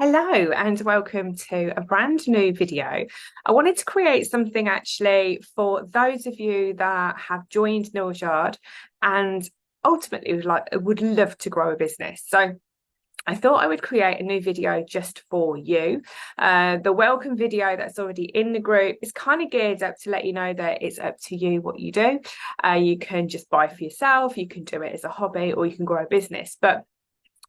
Hello and welcome to a brand new video. I wanted to create something actually for those of you that have joined Neals Yard and ultimately would love to grow a business. So I thought I would create a new video just for you. The welcome video that's already in the group is kind of geared up to let you know that it's up to you what you do. You can just buy for yourself, you can do it as a hobby, or you can grow a business. But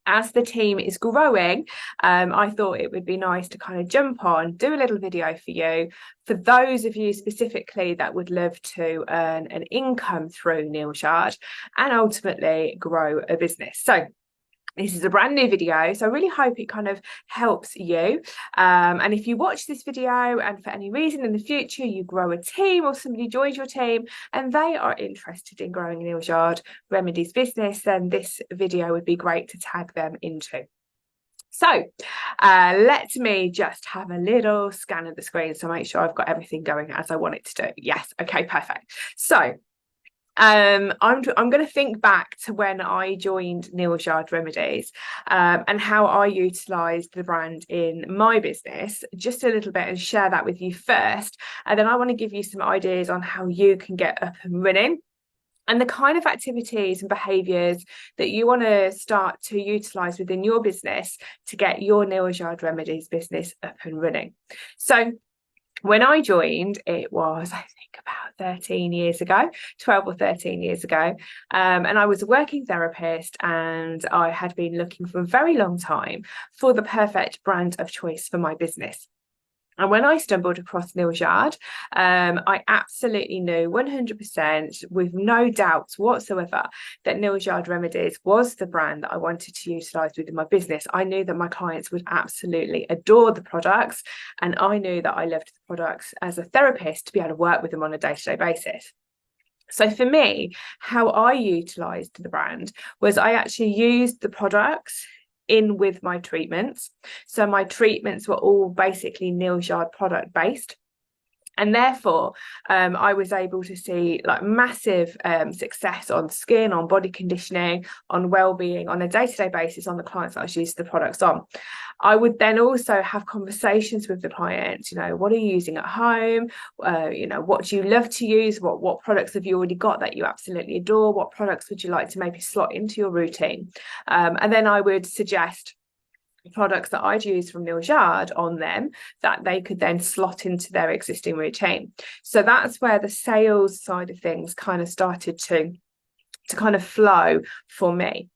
as the team is growing, I thought it would be nice to kind of jump on, do a little video for you, for those of you specifically that would love to earn an income through Neals Yard and ultimately grow a business. So this is a brand new video, so I really hope it kind of helps you. And if you watch this video and for any reason in the future you grow a team or somebody joins your team and they are interested in growing a Neals Yard Remedies business, then this video would be great to tag them into. So let me just have a little scan of the screen to make sure I've got everything going as I want it to do. Yes, okay, perfect. So I'm going to think back to when I joined Neals Yard Remedies and how I utilised the brand in my business just a little bit and share that with you first, and then I want to give you some ideas on how you can get up and running and the kind of activities and behaviours that you want to start to utilise within your business to get your Neals Yard Remedies business up and running. So when I joined, it was, I think, about 13 years ago, 12 or 13 years ago. And I was a working therapist and I had been looking for a very long time for the perfect brand of choice for my business. And when I stumbled across Neals Yard, I absolutely knew 100% with no doubts whatsoever that Neals Yard Remedies was the brand that I wanted to utilise within my business. I knew that my clients would absolutely adore the products, and I knew that I loved the products as a therapist to be able to work with them on a day-to-day basis. So for me, how I utilised the brand was I actually used the products in with my treatments. So my treatments were all basically Neals Yard product based. And therefore, I was able to see like massive success on skin, on body conditioning, on well-being on a day-to-day basis on the clients that I was using the products on. I would then also have conversations with the clients, what are you using at home? What do you love to use? What products have you already got that you absolutely adore? What products would you like to maybe slot into your routine? And then I would suggest products that I'd use from Neals Yard on them that they could then slot into their existing routine. So that's where the sales side of things kind of started to kind of flow for me.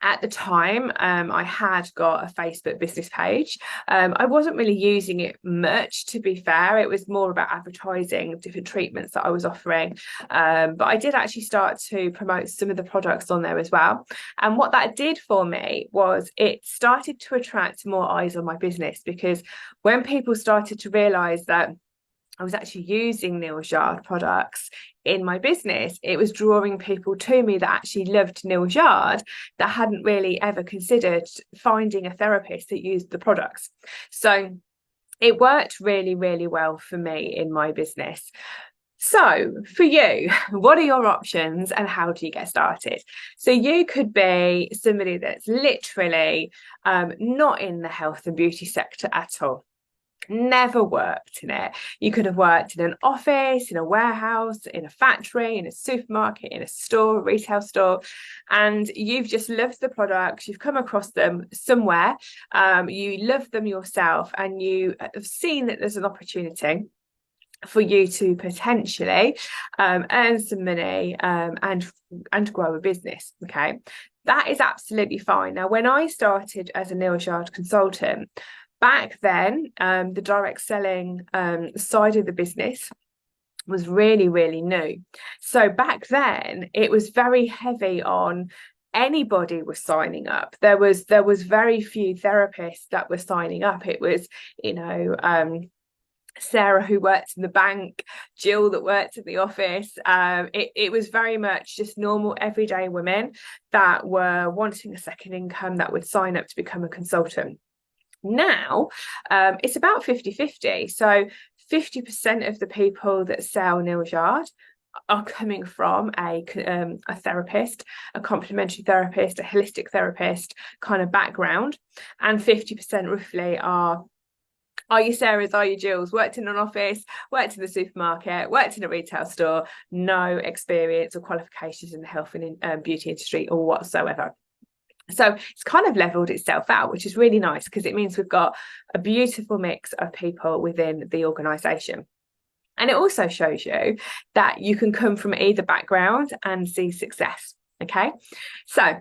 At the time, I had got a Facebook business page. I wasn't really using it much, to be fair. It was more about advertising different treatments that I was offering. But I did actually start to promote some of the products on there as well. And what that did for me was it started to attract more eyes on my business, because when people started to realise that I was actually using Neals Yard products in my business, it was drawing people to me that actually loved Neals Yard that hadn't really ever considered finding a therapist that used the products. So it worked really, really well for me in my business. So for you, what are your options and how do you get started? So you could be somebody that's literally not in the health and beauty sector at all. Never worked in it. You could have worked in an office, in a warehouse, in a factory, in a supermarket, in a store, retail store, and you've just loved the products. You've come across them somewhere, you love them yourself, and you have seen that there's an opportunity for you to potentially earn some money and grow a business. Okay, that is absolutely fine. Now, when I started as a Neals Yard consultant, back then, the direct selling side of the business was really, really new. So back then, it was very heavy on anybody was signing up. There was very few therapists that were signing up. It was, Sarah who worked in the bank, Jill that worked in the office. It was very much just normal everyday women that were wanting a second income that would sign up to become a consultant. Now it's about 50-50. So 50% of the people that sell Neals Yard are coming from a therapist, a complementary therapist, a holistic therapist kind of background, and 50% roughly are you Sarah's, are you Jill's, worked in an office, worked in the supermarket, worked in a retail store, no experience or qualifications in the health and beauty industry or whatsoever. So it's kind of leveled itself out, which is really nice because it means we've got a beautiful mix of people within the organisation. And it also shows you that you can come from either background and see success. Okay. So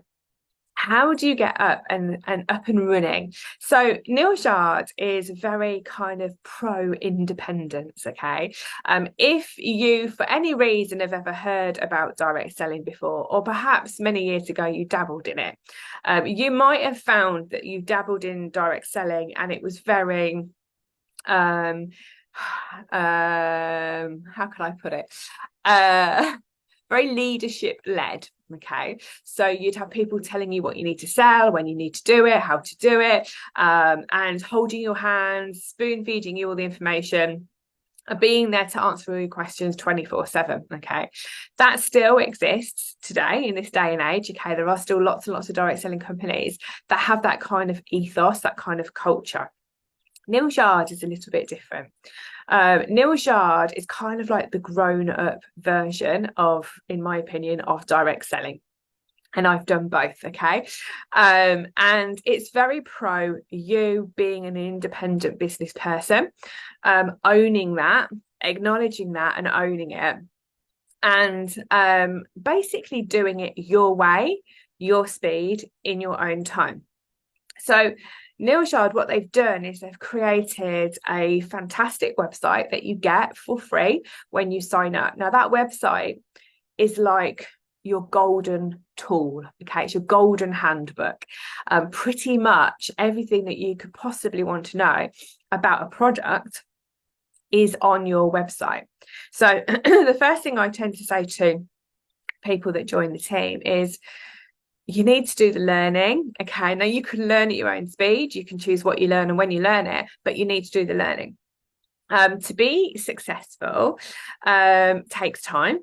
how do you get up and up and running? So Neals Yard is very kind of pro independence. Okay. If you for any reason have ever heard about direct selling before, or perhaps many years ago you dabbled in it, you might have found that you dabbled in direct selling and it was very how can I put it, very leadership led. Okay, so you'd have people telling you what you need to sell, when you need to do it, how to do it, and holding your hands, spoon feeding you all the information, being there to answer all your questions 24/7. Okay, that still exists today in this day and age. Okay, there are still lots and lots of direct selling companies that have that kind of ethos, that kind of culture. Neals Yard is a little bit different. Neals Yard is kind of like the grown-up version of, in my opinion, of direct selling. And I've done both, okay? And it's very pro you being an independent business person, owning that, acknowledging that and owning it. And basically doing it your way, your speed, in your own time. So Neals Yard, what they've done is they've created a fantastic website that you get for free when you sign up. Now, that website is like your golden tool. Okay, it's your golden handbook. Pretty much everything that you could possibly want to know about a product is on your website. So the first thing I tend to say to people that join the team is, you need to do the learning. Okay, now you can learn at your own speed, you can choose what you learn and when you learn it, but you need to do the learning. To be successful takes time,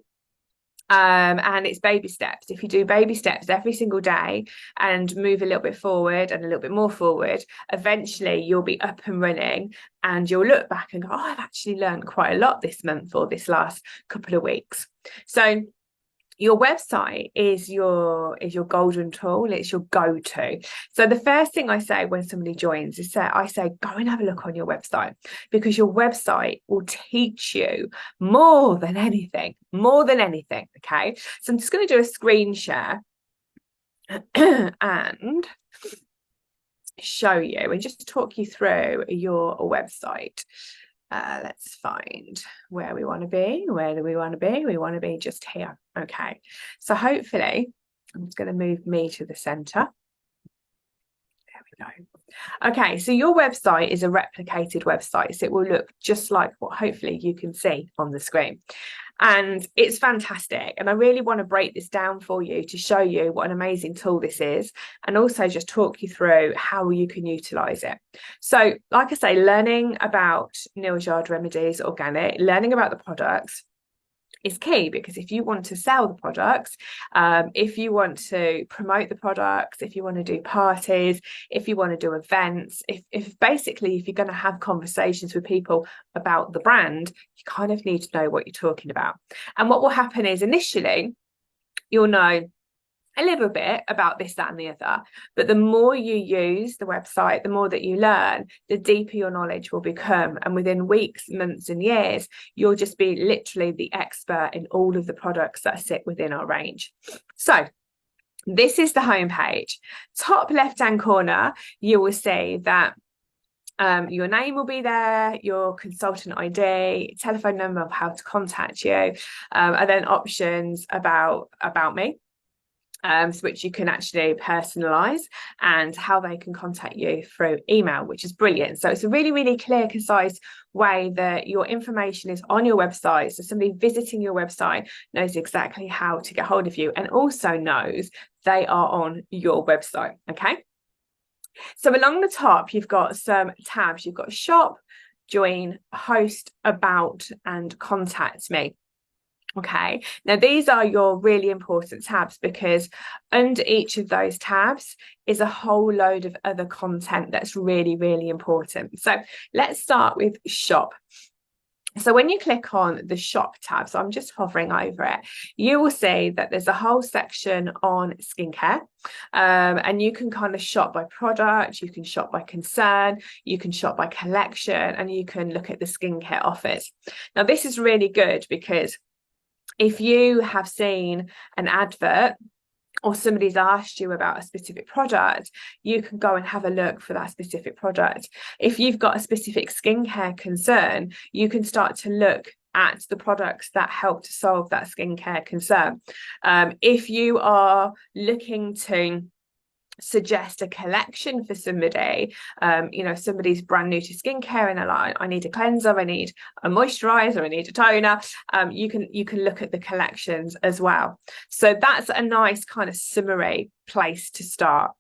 and it's baby steps. If you do baby steps every single day and move a little bit forward and a little bit more forward, eventually you'll be up and running and you'll look back and go, oh, I've actually learned quite a lot this month or this last couple of weeks. So your website is your golden tool. It's your go-to. So the first thing I say when somebody joins is that I say, go and have a look on your website, because your website will teach you more than anything. Okay, so I'm just going to do a screen share and show you and just talk you through your website. Let's find where we want to be. Where do we want to be? We want to be just here. Okay, so hopefully I'm just going to move me to the center. There we go. Okay, so your website is a replicated website, so it will look just like what hopefully you can see on the screen. And it's fantastic. And I really want to break this down for you to show you what an amazing tool this is, and also just talk you through how you can utilize it. So, like I say, learning about Neals Yard Remedies Organic, learning about the products is key, because if you want to sell the products, if you want to promote the products, if you want to do parties, if you want to do events, if basically if you're going to have conversations with people about the brand, you kind of need to know what you're talking about. And what will happen is initially you'll know a little bit about this, that, and the other. But the more you use the website, the more that you learn, the deeper your knowledge will become. And within weeks, months, and years, you'll just be literally the expert in all of the products that sit within our range. So this is the homepage. Top left-hand corner, you will see that your name will be there, your consultant ID, telephone number of how to contact you, and then options about me. Which you can actually personalize, and how they can contact you through email, which is brilliant. So it's a really, really clear, concise way that your information is on your website. So somebody visiting your website knows exactly how to get hold of you, and also knows they are on your website. Okay. So along the top, you've got some tabs. You've got shop, join, host, about, and contact me. Okay, now these are your really important tabs, because under each of those tabs is a whole load of other content that's really, really important. So let's start with shop. So when you click on the shop tab, so I'm just hovering over it, you will see that there's a whole section on skincare, and you can kind of shop by product, you can shop by concern, you can shop by collection, and you can look at the skincare offers. Now this is really good, because if you have seen an advert or somebody's asked you about a specific product, you can go and have a look for that specific product. If you've got a specific skincare concern, you can start to look at the products that help to solve that skincare concern. If you are looking to suggest a collection for somebody, somebody's brand new to skincare and they're like, I need a cleanser, I need a moisturizer, I need a toner, you can look at the collections as well. So that's a nice kind of summary place to start.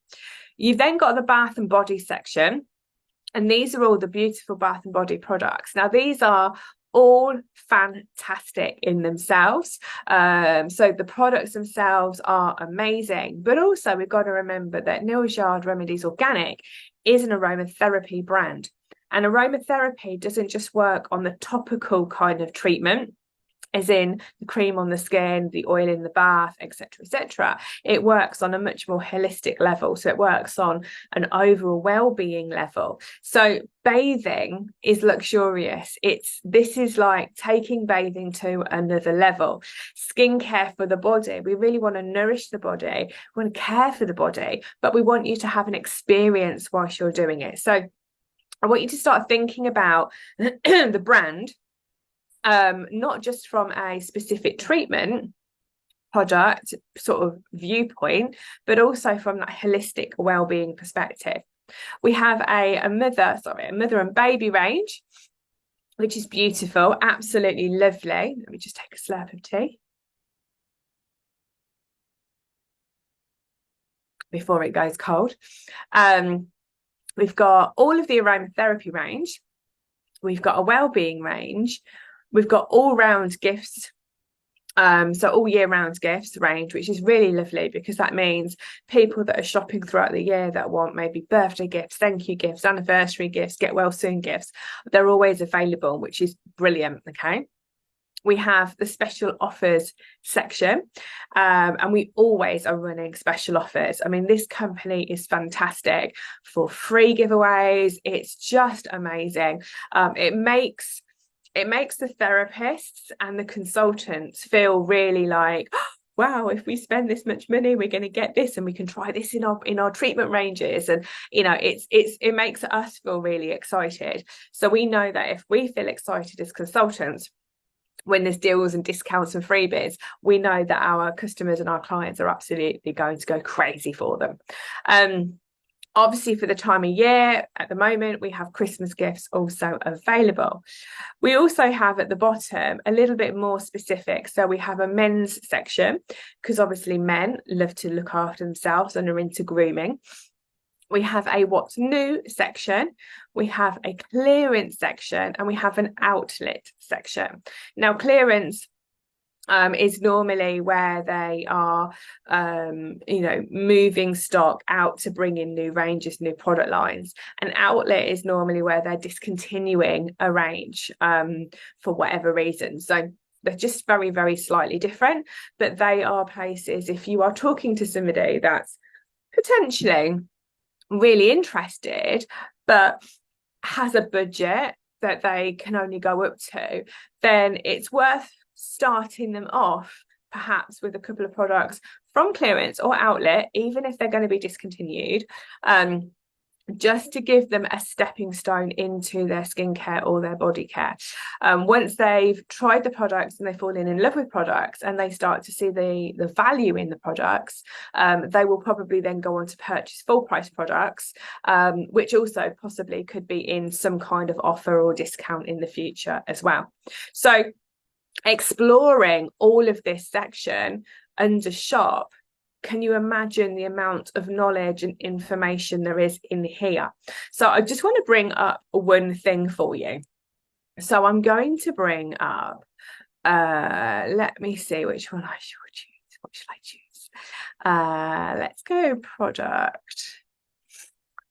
You've then got the bath and body section, and these are all the beautiful bath and body products. Now these are all fantastic in themselves. So the products themselves are amazing, but also we've got to remember that Neals Yard Remedies Organic is an aromatherapy brand, and aromatherapy doesn't just work on the topical kind of treatment, as in the cream on the skin, the oil in the bath, etc., etc. It works on a much more holistic level. So it works on an overall well-being level. So bathing is luxurious. This is like taking bathing to another level. Skincare for the body. We really want to nourish the body. We want to care for the body, but we want you to have an experience whilst you're doing it. So I want you to start thinking about the brand, not just from a specific treatment product sort of viewpoint, but also from that holistic well-being perspective. We have a mother and baby range, which is beautiful, absolutely lovely. Let me just take a slurp of tea before it goes cold. We've got all of the aromatherapy range. We've got a well-being range. We've got all-round gifts, so all year round gifts range, which is really lovely, because that means people that are shopping throughout the year that want maybe birthday gifts, thank you gifts, anniversary gifts, get well soon gifts, they're always available, which is brilliant. Okay, we have the special offers section, and we always are running special offers. I mean, this company is fantastic for free giveaways. It's just amazing. It makes the therapists and the consultants feel really like, oh, wow, if we spend this much money, we're going to get this, and we can try this in our treatment ranges. And it makes us feel really excited. So we know that if we feel excited as consultants when there's deals and discounts and freebies, we know that our customers and our clients are absolutely going to go crazy for them. Obviously, for the time of year at the moment, we have Christmas gifts also available. We also have at the bottom a little bit more specific. So we have a men's section, because obviously men love to look after themselves and are into grooming. We have a what's new section, we have a clearance section, and we have an outlet section. Now, clearance is normally where they are moving stock out to bring in new ranges, new product lines. An outlet is normally where they're discontinuing a range for whatever reason. So they're just very, very slightly different, but they are places, if you are talking to somebody that's potentially really interested but has a budget that they can only go up to, then it's worth starting them off perhaps with a couple of products from clearance or outlet, even if they're going to be discontinued, just to give them a stepping stone into their skincare or their body care. Once they've tried the products and they fall in love with products and they start to see the value in the products, they will probably then go on to purchase full price products, which also possibly could be in some kind of offer or discount in the future as well. So exploring all of this section under shop, can you imagine the amount of knowledge and information there is in here? So I just want to bring up one thing for you. So I'm going to bring up Let me see which one I should choose. What should I choose? Let's go product.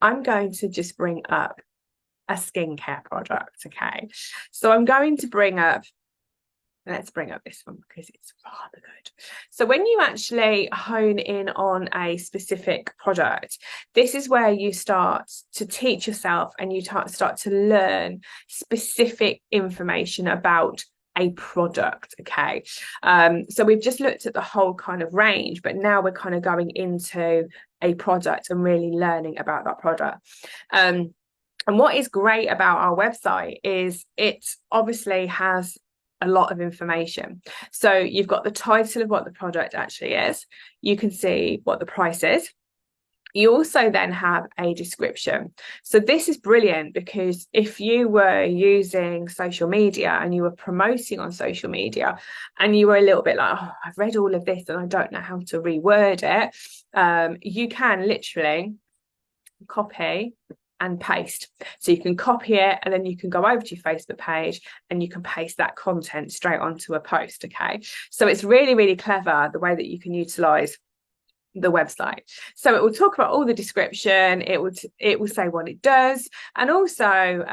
I'm going to just bring up a skincare product. Okay, so I'm going to bring up, let's bring up this one because it's rather good. So when you actually hone in on a specific product, this is where you start to teach yourself and you start to learn specific information about a product. Okay, so we've just looked at the whole kind of range, but now we're kind of going into a product and really learning about that product. And what is great about our website is it obviously has a lot of information. So you've got the title of what the product actually is. You can see what the price is. You also then have a description. So this is brilliant because if you were using social media and you were promoting on social media and you were a little bit like, oh, I've read all of this and I don't know how to reword it, you can literally copy and paste. So you can copy it and then you can go over to your Facebook page and you can paste that content straight onto a post. Okay, so it's really, really clever the way that you can utilize the website. So it will talk about all the description, it will say what it does, and also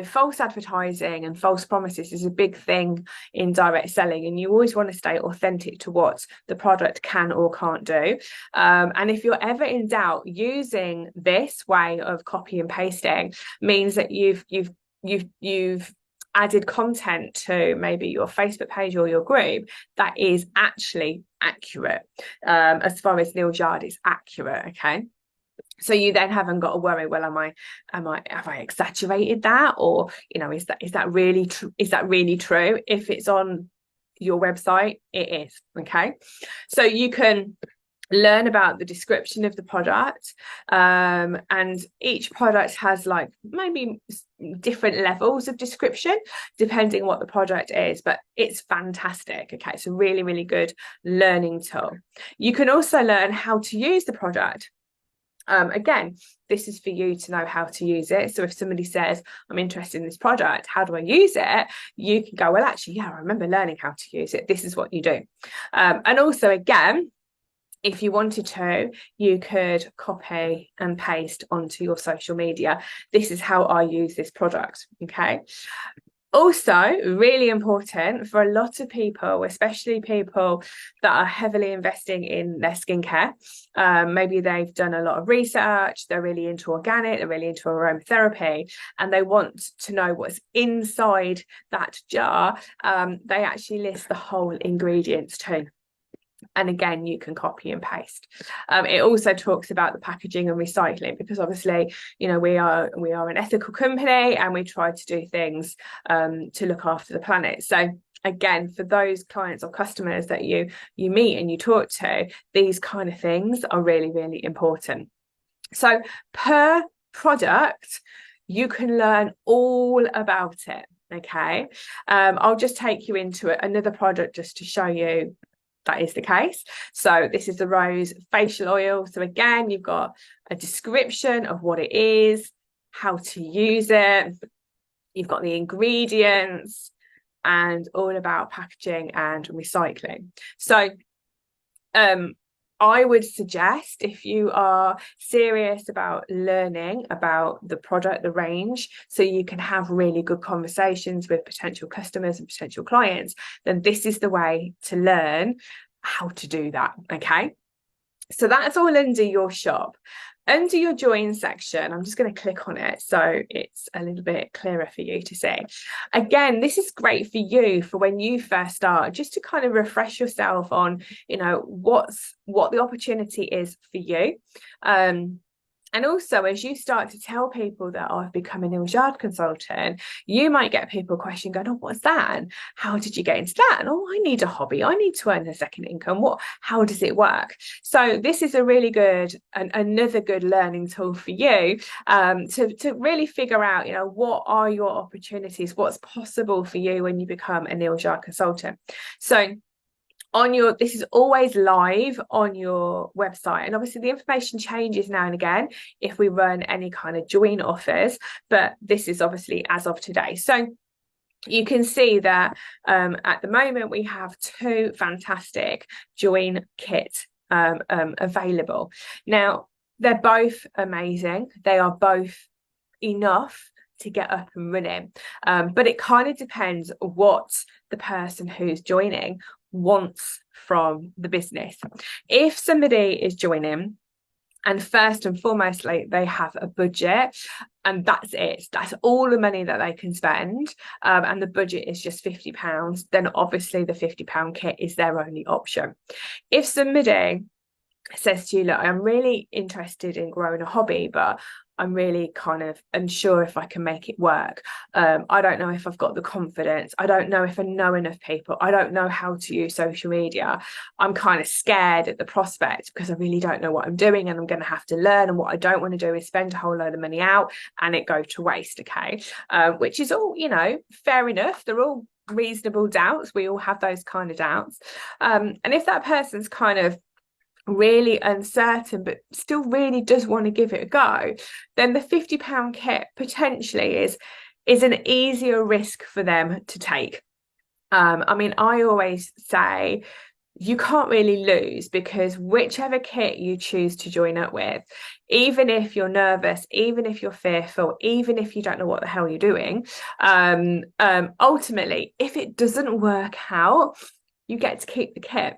false advertising and false promises is a big thing in direct selling, and you always want to stay authentic to what the product can or can't do. And if you're ever in doubt, using this way of copy and pasting means that you've added content to maybe your Facebook page or your group that is actually accurate. As far as Neals Yard is accurate, okay? So you then haven't got to worry, well, have I exaggerated that, or is that really true? Is that really true? If it's on your website, it is. Okay, so you can learn about the description of the product, and each product has like maybe different levels of description depending what the product is, but it's fantastic. Okay, it's a really, really good learning tool. You can also learn how to use the product. Again, this is for you to know how to use it. So if somebody says, I'm interested in this product, how do I use it? You can go, well, actually, yeah, I remember learning how to use it. This is what you do. And also, again, if you wanted to, you could copy and paste onto your social media. This is how I use this product. Okay. Also, really important for a lot of people, especially people that are heavily investing in their skincare. Maybe they've done a lot of research, they're really into organic, they're really into aromatherapy, and they want to know what's inside that jar. They actually list the whole ingredients too. And again, you can copy and paste. It also talks about the packaging and recycling, because obviously, we are an ethical company and we try to do things to look after the planet. So again, for those clients or customers that you meet and you talk to, these kind of things are really, really important. So per product, you can learn all about it. Okay, I'll just take you into another product just to show you that is the case. So this is the rose facial oil. So again, you've got a description of what it is, how to use it. You've got the ingredients and all about packaging and recycling. So I would suggest, if you are serious about learning about the product, the range, so you can have really good conversations with potential customers and potential clients, then this is the way to learn how to do that. Okay, so that's all under your shop. Under your join section, I'm just going to click on it so it's a little bit clearer for you to see. Again, this is great for you for when you first start, just to kind of refresh yourself on, what the opportunity is for you. And also, as you start to tell people that I've become a Neals Yard consultant, you might get people questioning, going, oh, what's that? And how did you get into that? And I need a hobby. I need to earn a second income. How does it work? So this is a really good, another good learning tool for you, to really figure out, what are your opportunities? What's possible for you when you become a Neals Yard consultant? So this is always live on your website, and obviously the information changes now and again if we run any kind of join offers, but this is obviously as of today. So you can see that at the moment we have two fantastic join kits available. Now, they're both amazing. They are both enough to get up and running. But it kind of depends what the person who's joining wants from the business. If somebody is joining and first and foremost, like, they have a budget and that's it, that's all the money that they can spend, and the budget is just £50, then obviously the £50 kit is their only option. If somebody says to you, look, I'm really interested in growing a hobby, but I'm really kind of unsure if I can make it work. I don't know if I've got the confidence. I don't know if I know enough people. I don't know how to use social media. I'm kind of scared at the prospect because I really don't know what I'm doing and I'm going to have to learn. And what I don't want to do is spend a whole load of money out and it go to waste. Okay. Which is all, fair enough. They're all reasonable doubts. We all have those kind of doubts. And if that person's kind of really uncertain but still really does want to give it a go, then the £50 kit potentially is an easier risk for them to take. I mean, I always say you can't really lose, because whichever kit you choose to join up with, even if you're nervous, even if you're fearful, even if you don't know what the hell you're doing, ultimately, if it doesn't work out, you get to keep the kit.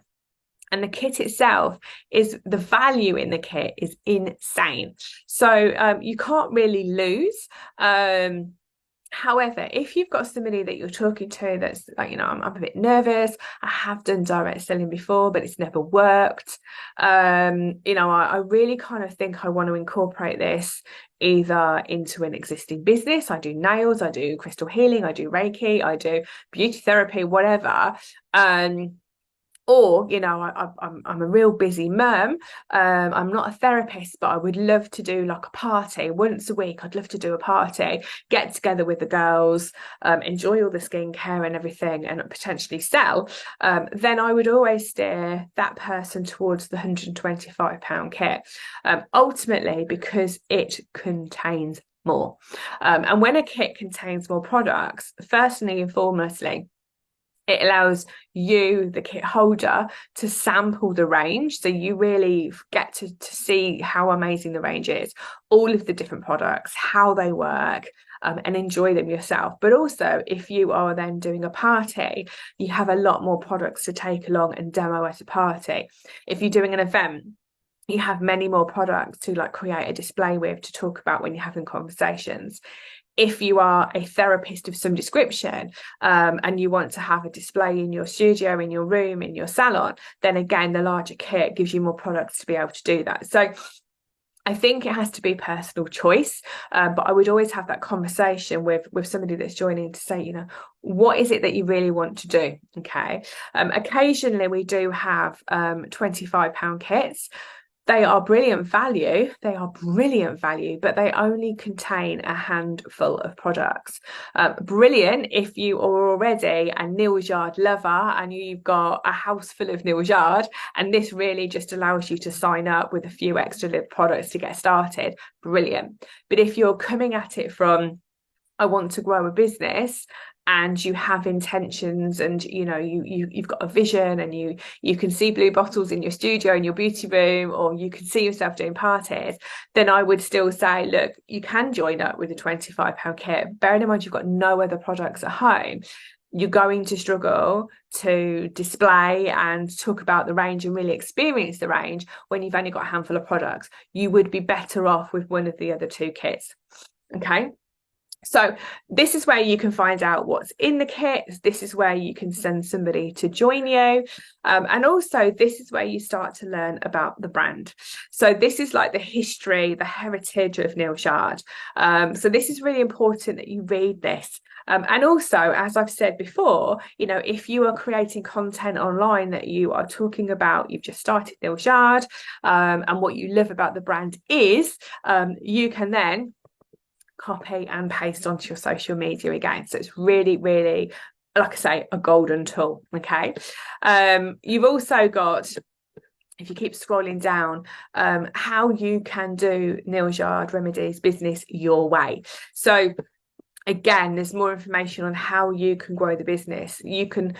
And the kit itself, is the value in the kit is insane. So you can't really lose. However, if you've got somebody that you're talking to that's like, I'm a bit nervous, I have done direct selling before, but it's never worked. I really kind of think I want to incorporate this either into an existing business. I do nails, I do crystal healing, I do Reiki, I do beauty therapy, whatever. Or, I'm a real busy mum. I'm not a therapist, but I would love to do like a party once a week. I'd love to do a party, get together with the girls, enjoy all the skincare and everything, and potentially sell. Then I would always steer that person towards the £125 kit, ultimately because it contains more. And when a kit contains more products, firstly and foremostly, it allows you, the kit holder, to sample the range. So you really get to see how amazing the range is, all of the different products, how they work, and enjoy them yourself. But also, if you are then doing a party, you have a lot more products to take along and demo at a party. If you're doing an event, you have many more products to like create a display with, to talk about when you're having conversations. If you are a therapist of some description, and you want to have a display in your studio, in your room, in your salon, then again, the larger kit gives you more products to be able to do that. So I think it has to be personal choice, but I would always have that conversation with somebody that's joining to say, what is it that you really want to do? Okay. Occasionally we do have £25 kits. They are brilliant value. They are brilliant value, but they only contain a handful of products. Brilliant if you are already a Neals Yard lover and you've got a house full of Neals Yard, and this really just allows you to sign up with a few extra little products to get started. Brilliant. But if you're coming at it from, I want to grow a business, and you have intentions, and you've got a vision, and you can see blue bottles in your studio, in your beauty room, or you can see yourself doing parties, then I would still say, look, you can join up with a £25 kit. Bearing in mind you've got no other products at home, you're going to struggle to display and talk about the range and really experience the range when you've only got a handful of products. You would be better off with one of the other two kits. Okay. So this is where you can find out what's in the kit. This is where you can send somebody to join you. And also this is where you start to learn about the brand. So this is like the history, the heritage of Neals Yard. So this is really important that you read this. And also, as I've said before, if you are creating content online that you are talking about, you've just started Neals Yard, and what you love about the brand is, you can then copy and paste onto your social media again. So it's really, really, like I say, a golden tool. Okay. You've also got, if you keep scrolling down, how you can do Neals Yard Remedies business your way. So again, there's more information on how you can grow the business. You can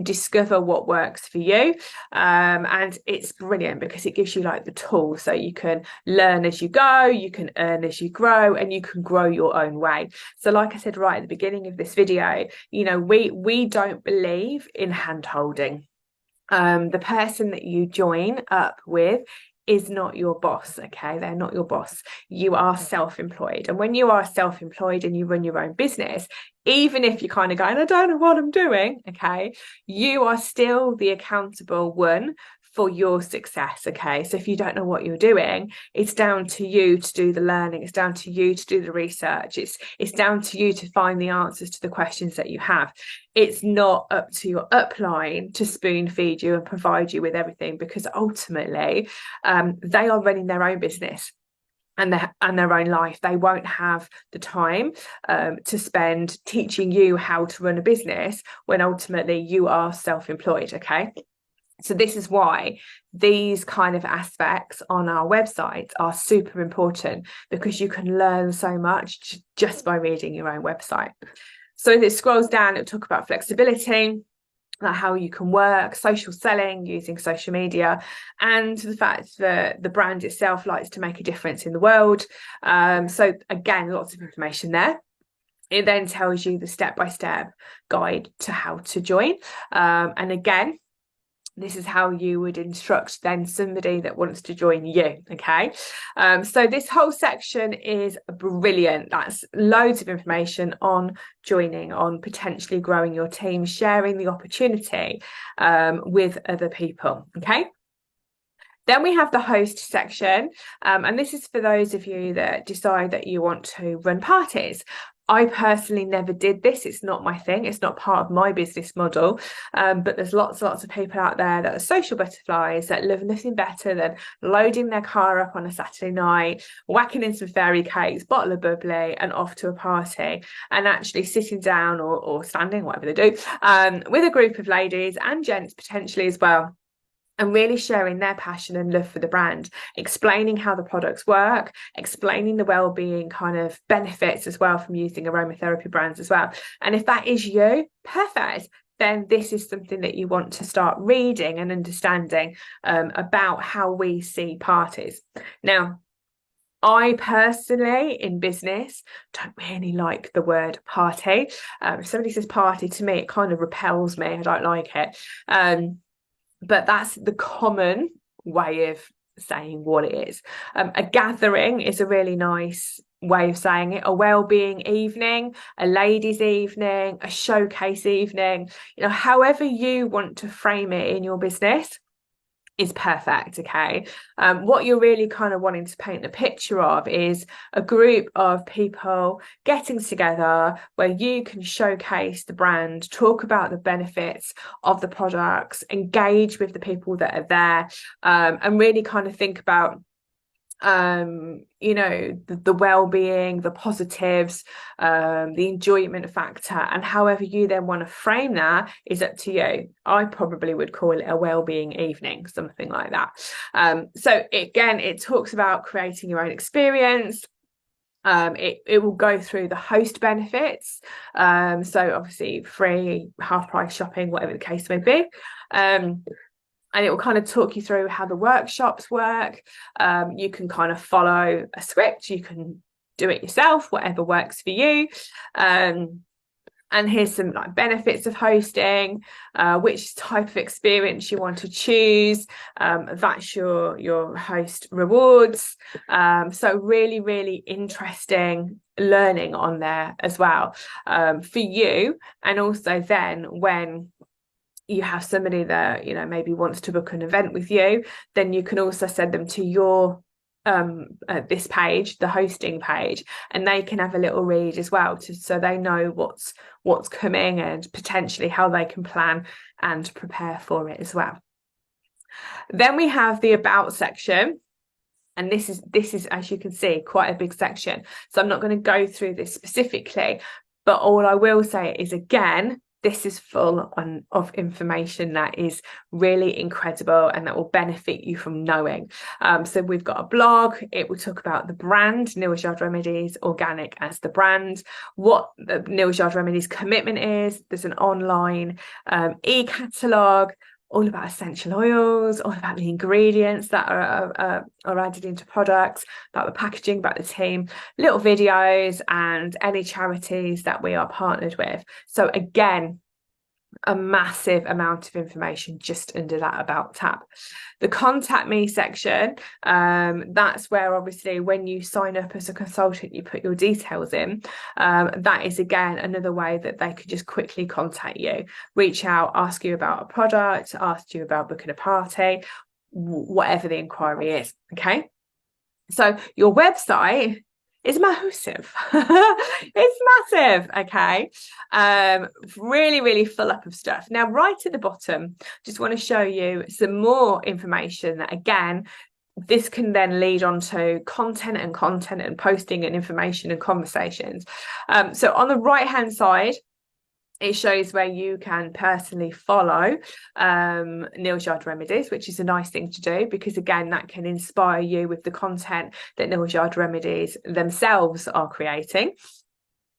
discover what works for you, and it's brilliant because it gives you like the tools, so you can learn as you go, you can earn as you grow, and you can grow your own way. So like I said right at the beginning of this video, we don't believe in hand holding. The person that you join up with is not your boss. Okay, they're not your boss. You are self-employed, and when you are self-employed and you run your own business, even if you're kind of going, I don't know what I'm doing, okay, you are still the accountable one for your success. Okay, so if you don't know what you're doing, it's down to you to do the learning, it's down to you to do the research, it's down to you to find the answers to the questions that you have. It's not up to your upline to spoon feed you and provide you with everything, because ultimately they are running their own business and their own life. They won't have the time to spend teaching you how to run a business when ultimately you are self-employed. Okay, so this is why these kind of aspects on our website are super important, because you can learn so much just by reading your own website. So if it scrolls down, it'll talk about flexibility, like how you can work, social selling using social media, and the fact that the brand itself likes to make a difference in the world. So again, lots of information there. It then tells you the step-by-step guide to how to join. And again, this is how you would instruct then somebody that wants to join you. Okay, so this whole section is brilliant. That's loads of information on joining, on potentially growing your team, sharing the opportunity with other people. Okay, then we have the host section, and this is for those of you that decide that you want to run parties. I personally never did this. It's not my thing. It's not part of my business model. But there's lots of people out there that are social butterflies that love nothing better than loading their car up on a Saturday night, whacking in some fairy cakes, bottle of bubbly, and off to a party, and actually sitting down or standing, whatever they do, with a group of ladies and gents potentially as well, and really sharing their passion and love for the brand, explaining how the products work, explaining the well-being kind of benefits as well from using aromatherapy brands as well. And if that is you, perfect. Then this is something that you want to start reading and understanding about how we see parties. Now, I personally, in business, don't really like the word party. If somebody says party, to me, it kind of repels me. I don't like it. But that's the common way of saying what it is. A gathering is a really nice way of saying it. A well-being evening, a ladies' evening, a showcase evening, however you want to frame it in your business is perfect. Okay, what you're really kind of wanting to paint a picture of is a group of people getting together where you can showcase the brand, talk about the benefits of the products, engage with the people that are there, and really kind of think about the well-being, the positives, the enjoyment factor, and however you then want to frame that is up to you. I probably would call it a well-being evening, something like that. So again, it talks about creating your own experience. It will go through the host benefits, so obviously free, half price shopping, whatever the case may be. And it will kind of talk you through how the workshops work. You can kind of follow a script. You can do it yourself, whatever works for you. And here's some like benefits of hosting, which type of experience you want to choose. That's your host rewards. So really, really interesting learning on there as well for you. And also then when you have somebody that maybe wants to book an event with you, then you can also send them to your this page, the hosting page, and they can have a little read as well, so they know what's coming and potentially how they can plan and prepare for it as well. Then we have the about section, and this is as you can see quite a big section, so I'm not going to go through this specifically, but all I will say is, again, this is full of information that is really incredible and that will benefit you from knowing. So we've got a blog. It will talk about the brand, Neals Yard Remedies, organic as the brand, what the Neals Yard Remedies commitment is. There's an online e-catalogue, all about essential oils, all about the ingredients that are added into products, about the packaging, about the team, little videos, and any charities that we are partnered with. So again, a massive amount of information just under that About tab. The Contact Me section, that's where obviously when you sign up as a consultant, you put your details in. That is again another way that they could just quickly contact you, reach out, ask you about a product, ask you about booking a party, whatever the inquiry is. Okay, so your website is massive. It's massive. Okay, really full up of stuff. Now right at the bottom, just want to show you some more information that again, this can then lead on to content and posting and information and conversations. So on the right hand side, it shows where you can personally follow Neals Yard Remedies, which is a nice thing to do because, again, that can inspire you with the content that Neals Yard Remedies themselves are creating.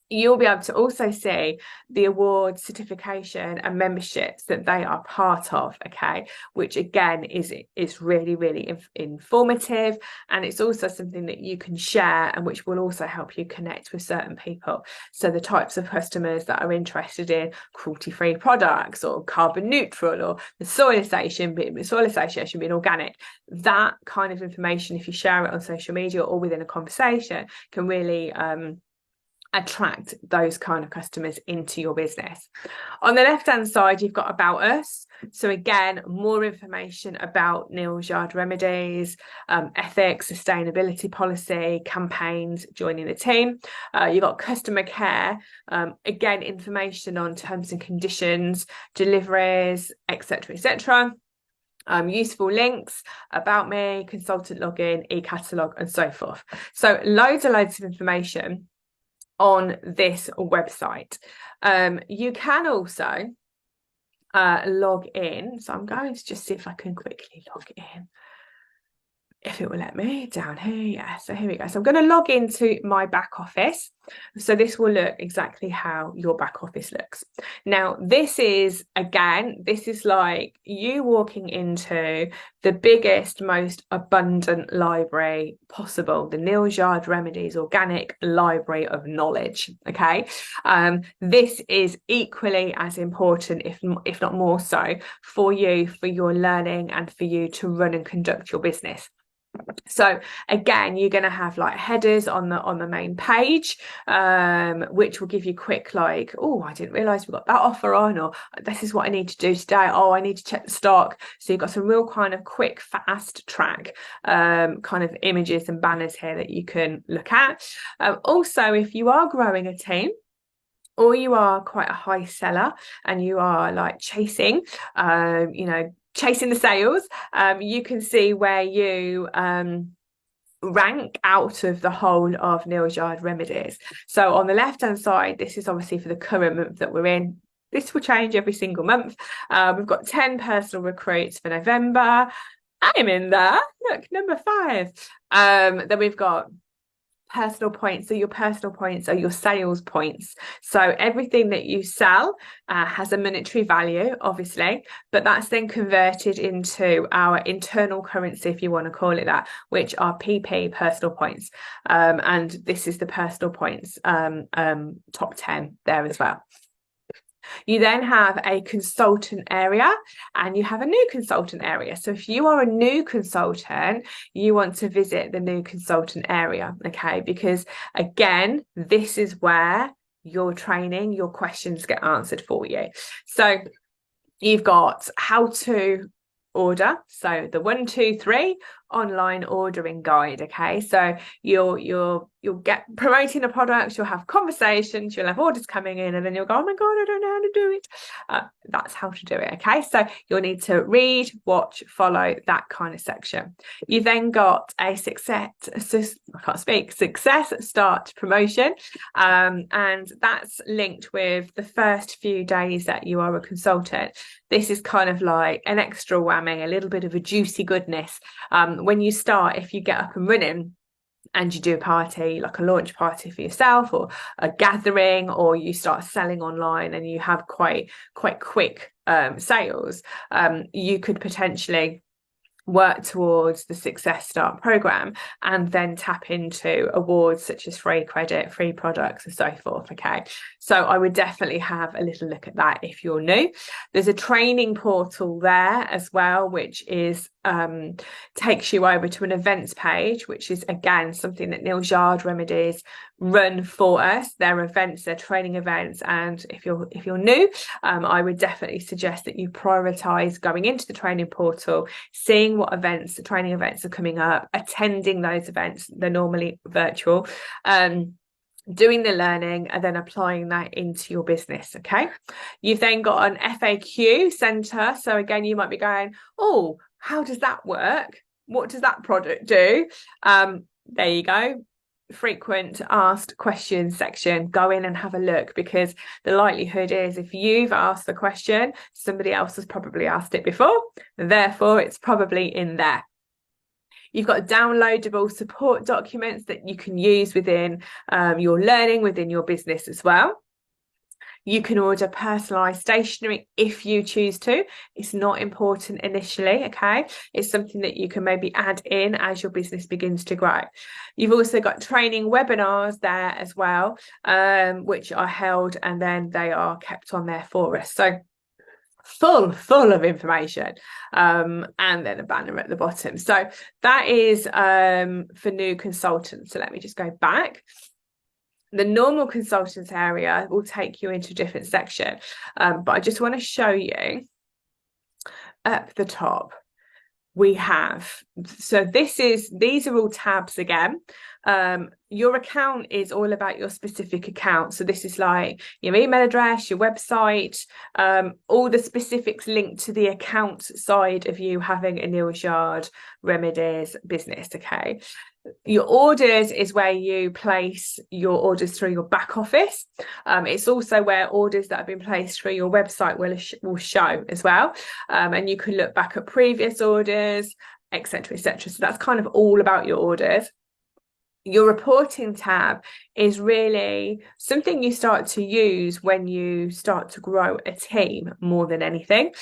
You'll be able to also see the award, certification and memberships that they are part of, okay, which again is really informative, and it's also something that you can share and which will also help you connect with certain people. So the types of customers that are interested in cruelty-free products or carbon neutral or the soil association being organic, that kind of information, if you share it on social media or within a conversation, can really attract those kind of customers into your business. On the left hand side, you've got About Us. So again, more information about Neals Yard Remedies, ethics, sustainability policy, campaigns, joining the team. You've got customer care, again, information on terms and conditions, deliveries, etc. Useful links, about me, consultant login, e-catalogue, and so forth. So loads of information on this website. You can also log in. So I'm going to just see if I can quickly log in, if it will let me down here. Yeah, so here we go. So I'm going to log into my back office. So this will look exactly how your back office looks. Now, this is like you walking into the biggest, most abundant library possible, the Neals Yard Remedies Organic Library of Knowledge. Okay, this is equally as important, if not more so, for you, for your learning and for you to run and conduct your business. So again, you're going to have like headers on the main page, which will give you quick, like, oh, I didn't realize we got that offer on, or this is what I need to do today. Oh, I need to check the stock. So you've got some real kind of quick, fast track kind of images and banners here that you can look at. Also, if you are growing a team, or you are quite a high seller and you are like chasing the sales, you can see where you rank out of the whole of Neals Yard Remedies. So on the left hand side, this is obviously for the current month that we're in. This will change every single month. We've got 10 personal recruits for November. I'm in there. Look, number 5. Then we've got personal points. So your personal points are your sales points. So everything that you sell has a monetary value, obviously, but that's then converted into our internal currency, if you want to call it that, which are PP, personal points. And this is the personal points top 10 there as well. You then have a consultant area and you have a new consultant area. So if you are a new consultant, you want to visit the new consultant area, okay? Because again, this is where your training, your questions get answered for you. So you've got how to order, so the 1, 2, 3, online ordering guide. Okay, so you'll get promoting a product, you'll have conversations, you'll have orders coming in, and then you'll go, oh my god, I don't know how to do it. That's how to do it. Okay, so you'll need to read, watch, follow, that kind of section. You then got a success start promotion, and that's linked with the first few days that you are a consultant. This is kind of like an extra whammy, a little bit of a juicy goodness. When you start, if you get up and running and you do a party, like a launch party for yourself or a gathering, or you start selling online and you have quite quick sales, you could potentially work towards the Success Start program and then tap into awards such as free credit, free products, and so forth. Okay, so I would definitely have a little look at that if you're new. There's a training portal there as well, which is takes you over to an events page, which is again something that Neals Yard Remedies run for us. Their events, their training events, and if you're new, I would definitely suggest that you prioritize going into the training portal, seeing what events, the training events are coming up, attending those events. They're normally virtual, doing the learning and then applying that into your business. Okay, you've then got an FAQ center. So again, you might be going, oh, how does that work? What does that product do? There you go. Frequent asked questions section. Go in and have a look, because the likelihood is if you've asked the question, somebody else has probably asked it before, therefore it's probably in there. You've got downloadable support documents that you can use within your learning, within your business as well. You can order personalised stationery if you choose to. It's not important initially, okay? It's something that you can maybe add in as your business begins to grow. You've also got training webinars there as well, which are held and then they are kept on there for us. So full of information, and then a banner at the bottom. So that is for new consultants. So let me just go back. The normal consultants area will take you into a different section, but I just want to show you up the top. We have, so these are all tabs again. Your account is all about your specific account. So this is like your email address, your website, all the specifics linked to the account side of you having a Neals Yard Remedies business. Okay. Your orders is where you place your orders through your back office. It's also where orders that have been placed through your website will show as well. And you can look back at previous orders, etc., etc. So that's kind of all about your orders. Your reporting tab is really something you start to use when you start to grow a team more than anything.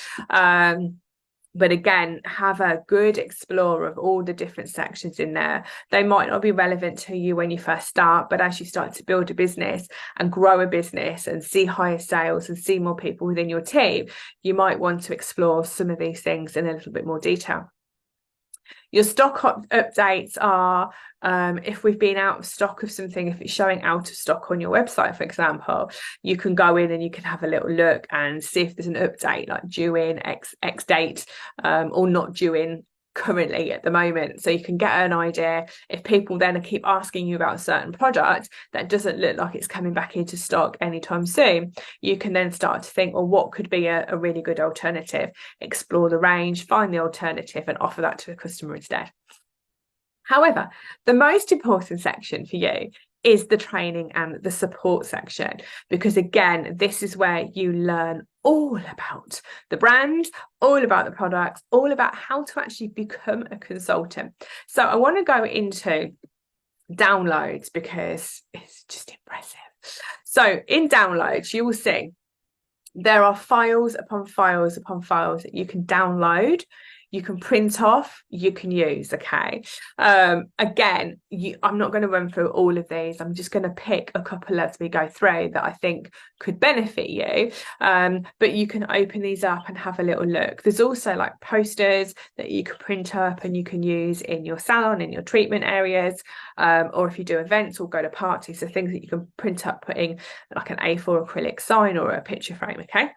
But again, have a good explore of all the different sections in there. They might not be relevant to you when you first start, but as you start to build a business and grow a business and see higher sales and see more people within your team, you might want to explore some of these things in a little bit more detail. Your stock updates are if we've been out of stock of something, if it's showing out of stock on your website, for example, you can go in and you can have a little look and see if there's an update like due in X date, or not due in currently at the moment. So you can get an idea. If people then keep asking you about a certain product that doesn't look like it's coming back into stock anytime soon, you can then start to think, well, what could be a really good alternative? Explore the range, find the alternative and offer that to the customer instead. However, the most important section for you is the training and the support section, because again, this is where you learn all about the brand, all about the products, all about how to actually become a consultant. So I want to go into downloads because it's just impressive. So in downloads, you will see there are files upon files upon files that you can download, you can print off, you can use. Okay. Again, I'm not going to run through all of these. I'm just going to pick a couple as we go through that I think could benefit you. But you can open these up and have a little look. There's also like posters that you can print up and you can use in your salon, in your treatment areas, or if you do events or go to parties, so things that you can print up, putting like an A4 acrylic sign or a picture frame. Okay.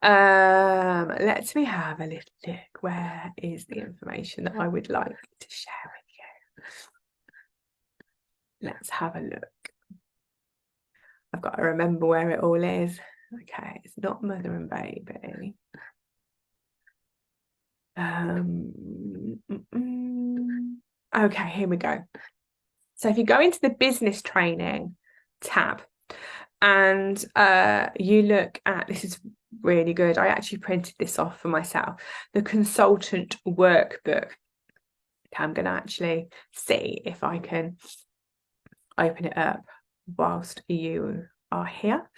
Let me have a little look. Where is the information that I would like to share with you? Let's have a look. I've got to remember where it all is. Okay, it's not mother and baby. Okay, here we go. So if you go into the business training tab and you look at, this is really good. I actually printed this off for myself, the consultant workbook. Okay, I'm going to actually see if I can open it up whilst you are here.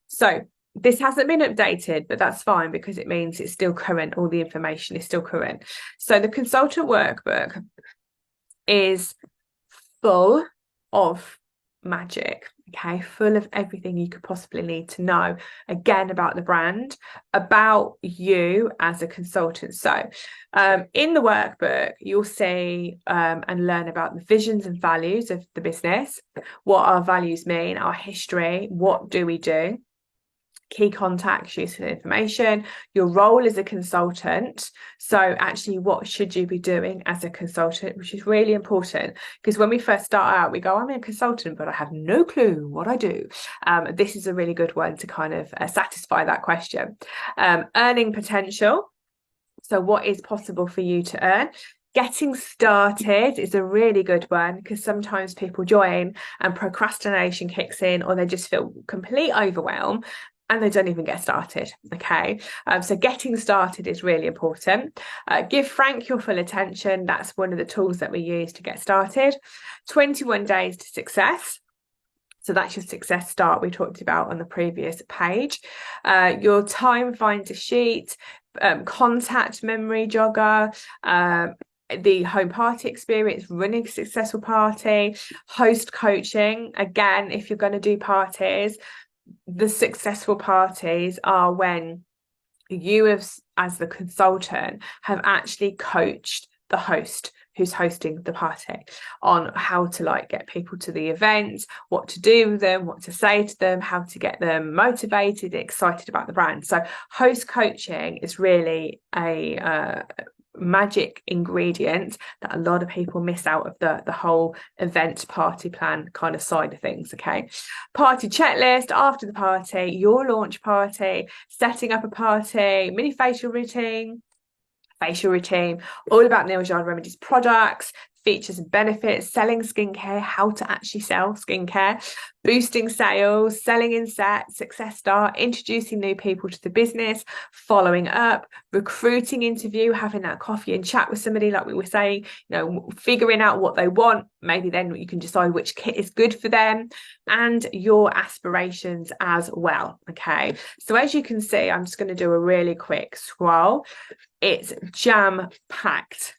So this hasn't been updated, but that's fine because it means it's still current. All the information is still current. So the consultant workbook is full of magic, okay, full of everything you could possibly need to know, again, about the brand, about you as a consultant. So in the workbook, you'll see and learn about the visions and values of the business, what our values mean, our history, what do we do, key contacts, useful information, your role as a consultant. So actually, what should you be doing as a consultant, which is really important, because when we first start out, we go, I'm a consultant, but I have no clue what I do. This is a really good one to kind of satisfy that question. Earning potential. So what is possible for you to earn? Getting started is a really good one because sometimes people join and procrastination kicks in, or they just feel complete overwhelm and they don't even get started. Okay, so getting started is really important. Give Frank your full attention. That's one of the tools that we use to get started. 21 days to success. So that's your success start we talked about on the previous page. Your time finder sheet, contact memory jogger, the home party experience, running a successful party, host coaching. Again, if you're going to do parties, the successful parties are when you as the consultant have actually coached the host who's hosting the party on how to get people to the event, what to do with them, what to say to them, how to get them motivated, excited about the brand. So host coaching is really a magic ingredient that a lot of people miss out of the whole event party plan kind of side of things. Okay, party checklist after the party, your launch party, setting up a party, mini facial routine, all about Neals Yard Remedies products, features and benefits, selling skincare, how to actually sell skincare, boosting sales, selling in set, success start, introducing new people to the business, following up, recruiting interview, having that coffee and chat with somebody like we were saying, figuring out what they want. Maybe then you can decide which kit is good for them, and your aspirations as well. Okay, so as you can see, I'm just going to do a really quick scroll. It's jam-packed.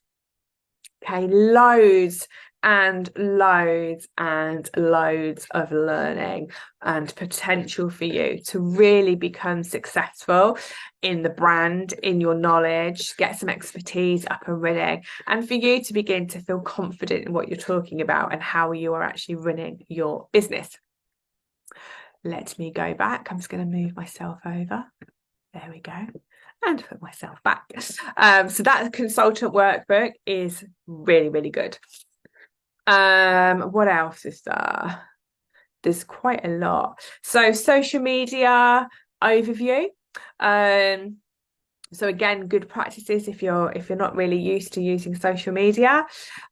Okay, loads and loads and loads of learning and potential for you to really become successful in the brand, in your knowledge, get some expertise up and running, and for you to begin to feel confident in what you're talking about and how you are actually running your business. Let me go back. I'm just going to move myself over. There we go. And put myself back. So that consultant workbook is really, really good. What else is there? There's quite a lot. So social media overview. So again, good practices if you're not really used to using social media.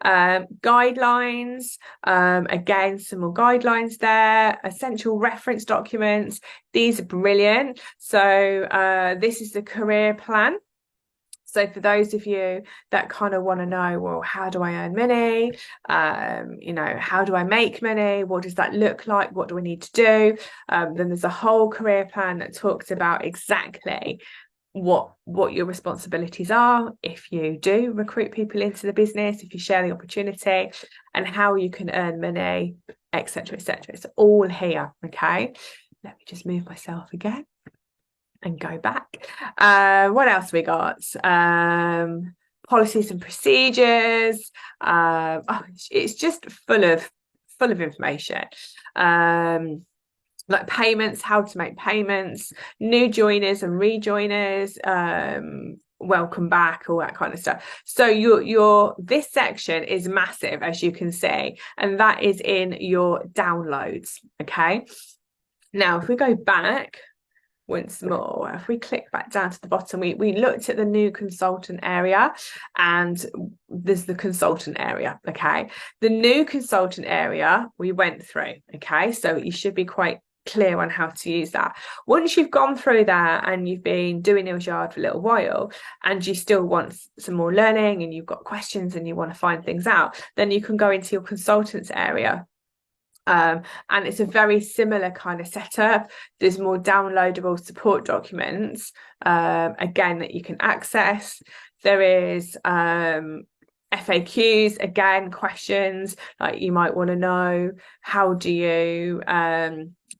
Guidelines, again, some more guidelines there. Essential reference documents. These are brilliant. So this is the career plan. So for those of you that kind of want to know, well, how do I earn money? How do I make money? What does that look like? What do I need to do? Then there's a whole career plan that talks about exactly what your responsibilities are if you do recruit people into the business, if you share the opportunity, and how you can earn money, etc., etc. It's all here. Okay, let me just move myself again and go back. What else we got? Policies and procedures. It's just full of information. like payments, how to make payments, new joiners and rejoiners, welcome back, all that kind of stuff. So your this section is massive, as you can see, and that is in your downloads. Okay, now if we go back once more, if we click back down to the bottom, we looked at the new consultant area, and there's the consultant area. Okay, the new consultant area we went through. Okay, so you should be quite clear on how to use that. Once you've gone through that and you've been doing Neals Yard for a little while and you still want some more learning and you've got questions and you want to find things out, then you can go into your consultants area. And it's a very similar kind of setup. There's more downloadable support documents, again, that you can access. There is FAQs, again, questions like you might want to know, how do you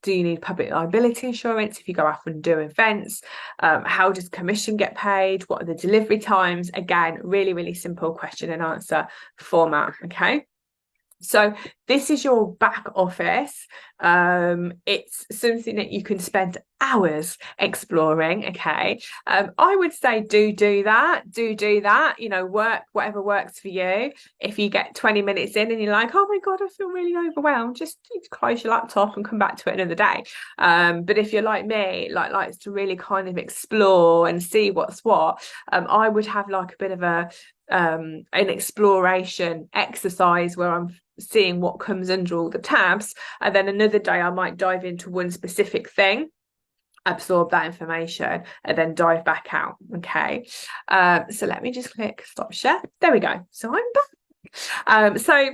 need public liability insurance if you go off and do events? How does commission get paid? What are the delivery times? Again, really, really simple question and answer format. Okay. So this is your back office. It's something that you can spend hours exploring. Okay. I would say do that. You know, work whatever works for you. If you get 20 minutes in and you're like, oh my God, I feel really overwhelmed, just close your laptop and come back to it another day. But if you're like me, likes to really kind of explore and see what's what, I would have like a bit of an exploration exercise where I'm seeing what comes under all the tabs, and then another day I might dive into one specific thing, absorb that information, and then dive back out. Okay, so let me just click stop share. There we go. So I'm back. So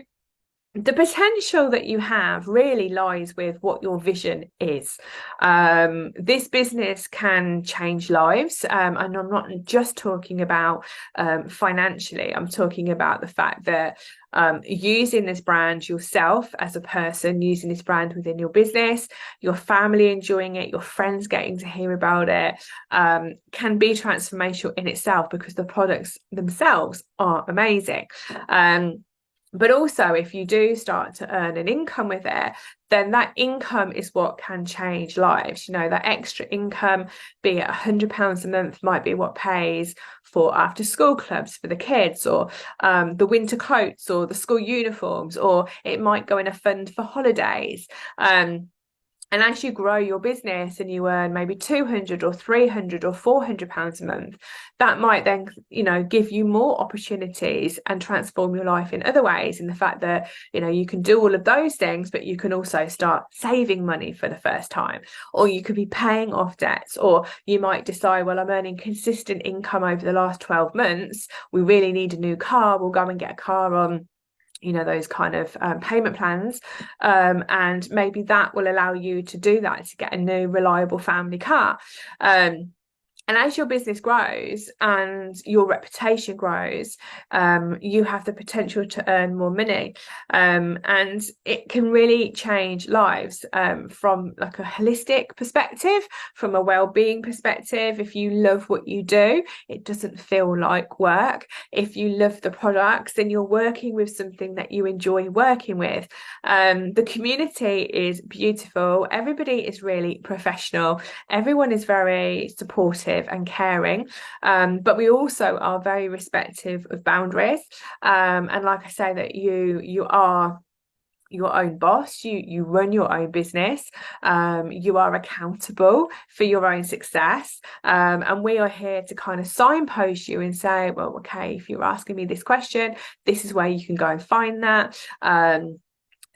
the potential that you have really lies with what your vision is. This business can change lives, and I'm not just talking about financially. I'm talking about the fact that using this brand yourself as a person, using this brand within your business, your family enjoying it, your friends getting to hear about it, can be transformational in itself, because the products themselves are amazing. But also, if you do start to earn an income with it, then that income is what can change lives. You know, that extra income, be it £100 a month, might be what pays for after school clubs for the kids, or the winter coats, or the school uniforms, or it might go in a fund for holidays. And as you grow your business and you earn maybe £200 or £300 or £400 a month, that might then, you know, give you more opportunities and transform your life in other ways. In the fact that, you know, you can do all of those things, but you can also start saving money for the first time, or you could be paying off debts, or you might decide, well, I'm earning consistent income over the last 12 months. We really need a new car. We'll go and get a car on, you know, those kind of payment plans, and maybe that will allow you to do that, to get a new reliable family car. And as your business grows and your reputation grows, you have the potential to earn more money, and it can really change lives, from like a holistic perspective, from a well-being perspective. If you love what you do, it doesn't feel like work. If you love the products, then you're working with something that you enjoy working with. The community is beautiful. Everybody is really professional. Everyone is very supportive and caring, but we also are very respective of boundaries, and like I say, that you are your own boss, you run your own business, you are accountable for your own success, and we are here to kind of signpost you and say, well, okay, if you're asking me this question, this is where you can go and find that.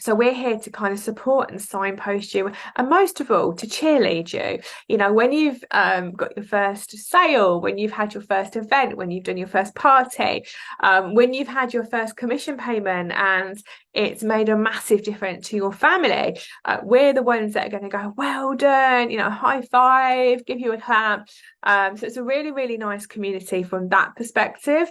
So we're here to kind of support and signpost you, and most of all, to cheerlead you. You know, when you've got your first sale, when you've had your first event, when you've done your first party, when you've had your first commission payment and it's made a massive difference to your family, we're the ones that are going to go, well done, you know, high five, give you a clap. So it's a really, really nice community from that perspective.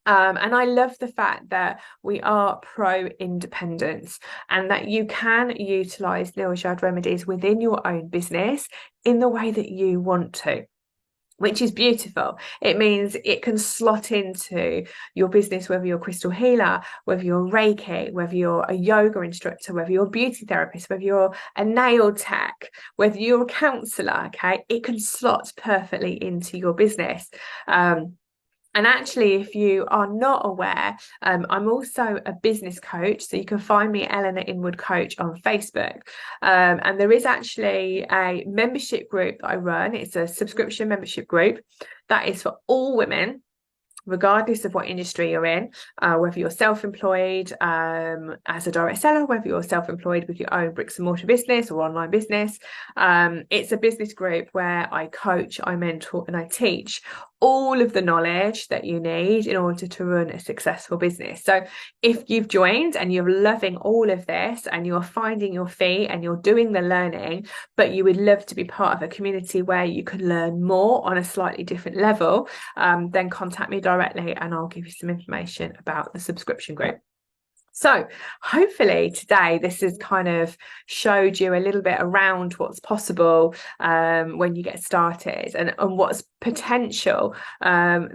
And I love the fact that we are pro-independence, and that you can utilise Neals Yard Remedies within your own business in the way that you want to. which is beautiful. It means it can slot into your business, whether you're a crystal healer, whether you're Reiki, whether you're a yoga instructor, whether you're a beauty therapist, whether you're a nail tech, whether you're a counselor, okay? It can slot perfectly into your business. And actually, if you are not aware, I'm also a business coach. So you can find me, Eleanor Inwood Coach, on Facebook. And there is actually a membership group that I run. It's a subscription membership group that is for all women, regardless of what industry you're in, whether you're self-employed as a direct seller, whether you're self-employed with your own bricks and mortar business or online business. It's a business group where I coach, I mentor, and I teach all of the knowledge that you need in order to run a successful business. So if you've joined and you're loving all of this and you're finding your feet and you're doing the learning, but you would love to be part of a community where you can learn more on a slightly different level, then contact me directly and I'll give you some information about the subscription group. So hopefully today this has kind of showed you a little bit around what's possible when you get started, and what's potentially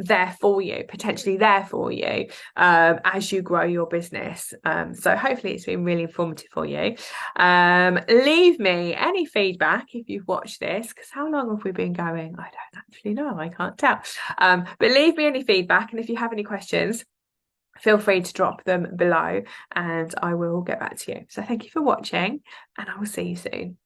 there for you as you grow your business. So hopefully it's been really informative for you. Leave me any feedback if you've watched this, because how long have we been going? I don't actually know, I can't tell. But leave me any feedback, and if you have any questions, feel free to drop them below and I will get back to you. So thank you for watching, and I will see you soon.